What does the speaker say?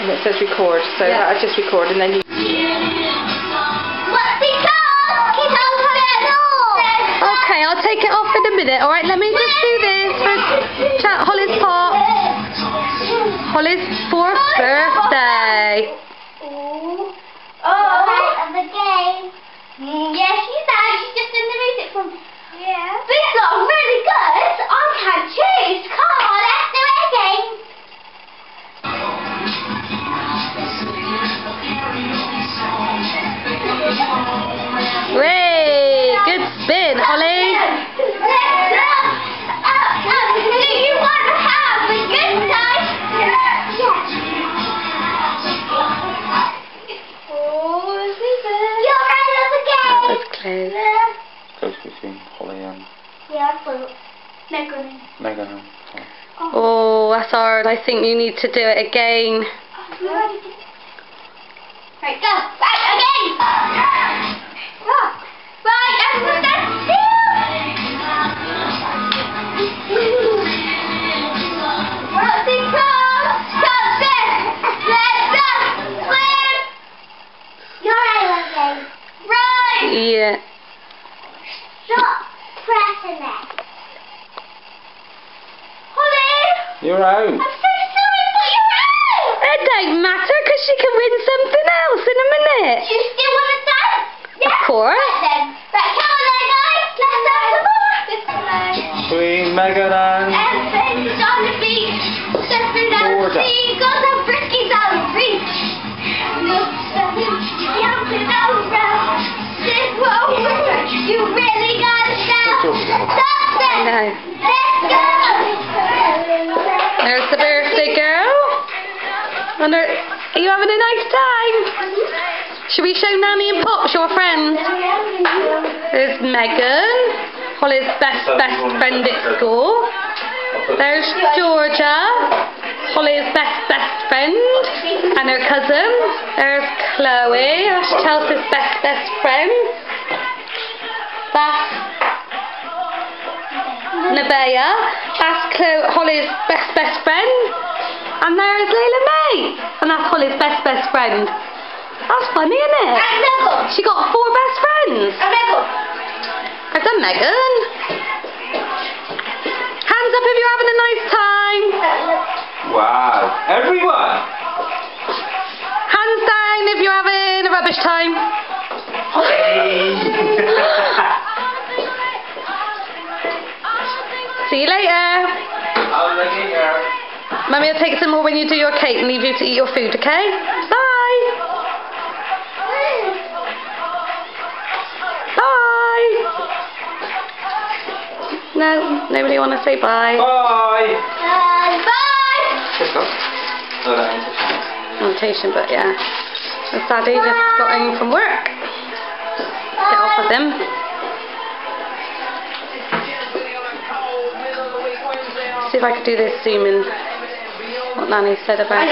it says record, so yeah. I just record and then you... Okay, I'll take it off in a minute. Alright, let me just do this for Holly's pop. Holly's 4th birthday. Of the game. Yeah, she's out. She's just in the music room. Yeah. This song's really good. I can choose. Come on, let's do it again. Way, good spin, Holly. Do you want to have a good time? That's close. Close between Holly and... Yeah, but Megan. Megan. Oh, that's hard. I think you need to do it again. Right, go. Right, again. Right, that's Rosie Cross, stop this. Let's go. Swim. You're right. Right. Yeah. Stop pressing it. Holly. You're out. I'm so sorry, but you're out. It don't matter because she can win something else in a minute. Do you still want to dance? Yeah. Of course. Right then. Right, come on then, guys. Let's have some more. This way. Between Megan and... Elephants on the beach. Surfing down the sea. Got some friskies out of reach. Look, jumping over. This over. You really gotta shout. Stop it. No. Let's go. There's the birthday girl. And are you having a nice time? Should we show Nanny and Pops your friends? There's Megan, Holly's best friend at school. There's Georgia, Holly's best friend, and her cousin. There's Chloe, that's Chelsea's best friend. That's Nevaeh, that's Holly's best friend. And there's Layla May, and that's Holly's best friend. That's funny, isn't it? And Megan. She got 4 best friends. And Megan. I've done Megan. Hands up if you're having a nice time. Wow. Everyone. Hands down if you're having a rubbish time. See you later. I'll look at your... Mummy will take some more when you do your cake and leave you to eat your food, okay? Bye. Bye. No, nobody want to say bye. Bye. Bye. Let's go. Invitation, but yeah. So Daddy just got in from work. Get off with him. See if I could do this zoom in. What Nanny said about.